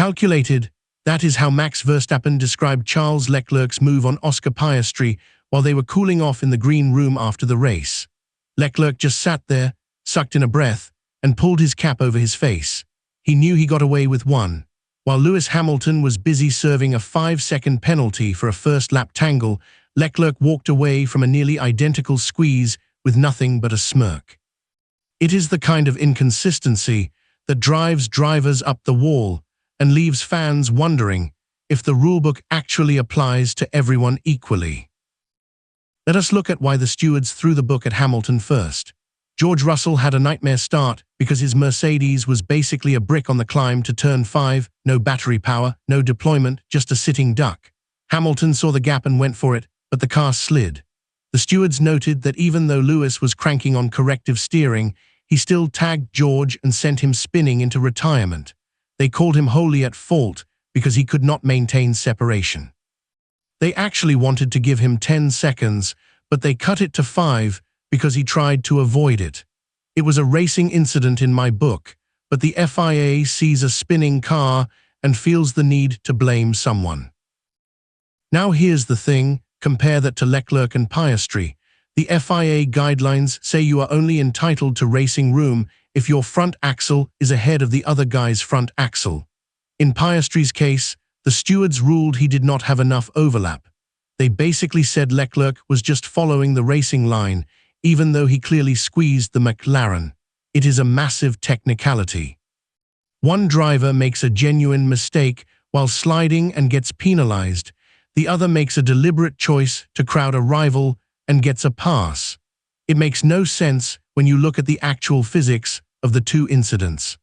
Calculated, that is how Max Verstappen described Charles Leclerc's move on Oscar Piastri while they were cooling off in the green room after the race. Leclerc just sat there, sucked in a breath, and pulled his cap over his face. He knew he got away with one. While Lewis Hamilton was busy serving a 5-second penalty for a first-lap tangle, Leclerc walked away from a nearly identical squeeze with nothing but a smirk. It is the kind of inconsistency that drives drivers up the wall and leaves fans wondering if the rulebook actually applies to everyone equally. Let us look at why the stewards threw the book at Hamilton first. George Russell had a nightmare start because his Mercedes was basically a brick on the climb to turn 5, no battery power, no deployment, just a sitting duck. Hamilton saw the gap and went for it, but the car slid. The stewards noted that even though Lewis was cranking on corrective steering, he still tagged George and sent him spinning into retirement. They called him wholly at fault because he could not maintain separation. They actually wanted to give him 10 seconds, but they cut it to 5 because he tried to avoid it. It was a racing incident in my book, but the FIA sees a spinning car and feels the need to blame someone. Now here's the thing, compare that to Leclerc and Piastri. The FIA guidelines say you are only entitled to racing room if your front axle is ahead of the other guy's front axle. In Piastri's case, the stewards ruled he did not have enough overlap. They basically said Leclerc was just following the racing line, even though he clearly squeezed the McLaren. It is a massive technicality. One driver makes a genuine mistake while sliding and gets penalized. The other makes a deliberate choice to crowd a rival and gets a pass. It makes no sense when you look at the actual physics of the two incidents.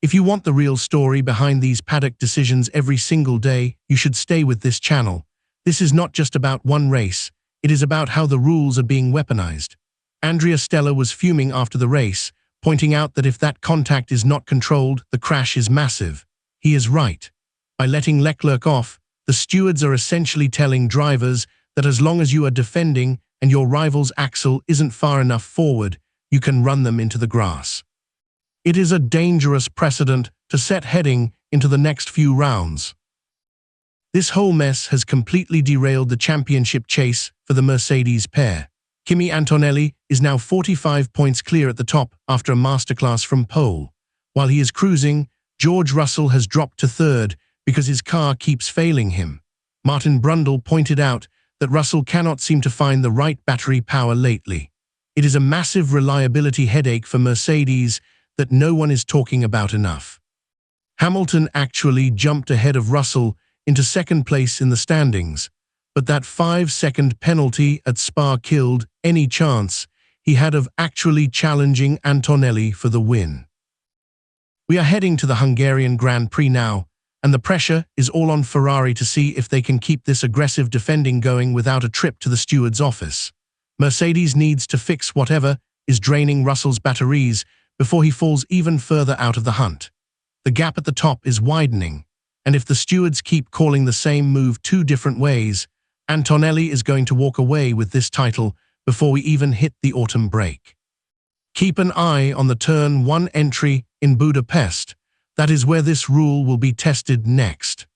If you want the real story behind these paddock decisions every single day, you should stay with this channel. This is not just about one race, it is about how the rules are being weaponized. Andrea Stella was fuming after the race, pointing out that if that contact is not controlled, the crash is massive. He is right. By letting Leclerc off, the stewards are essentially telling drivers that as long as you are defending and your rival's axle isn't far enough forward, you can run them into the grass. It is a dangerous precedent to set heading into the next few rounds. This whole mess has completely derailed the championship chase for the Mercedes pair. Kimi Antonelli is now 45 points clear at the top after a masterclass from pole. While he is cruising, George Russell has dropped to third because his car keeps failing him. Martin Brundle pointed out that Russell cannot seem to find the right battery power lately. It is a massive reliability headache for Mercedes that no one is talking about enough. Hamilton actually jumped ahead of Russell into second place in the standings, but that 5-second penalty at Spa killed any chance he had of actually challenging Antonelli for the win. We are heading to the Hungarian Grand Prix now, and the pressure is all on Ferrari to see if they can keep this aggressive defending going without a trip to the steward's office. Mercedes needs to fix whatever is draining Russell's batteries before he falls even further out of the hunt. The gap at the top is widening, and if the stewards keep calling the same move 2 different ways, Antonelli is going to walk away with this title before we even hit the autumn break. Keep an eye on the Turn 1 entry in Budapest. That is where this rule will be tested next.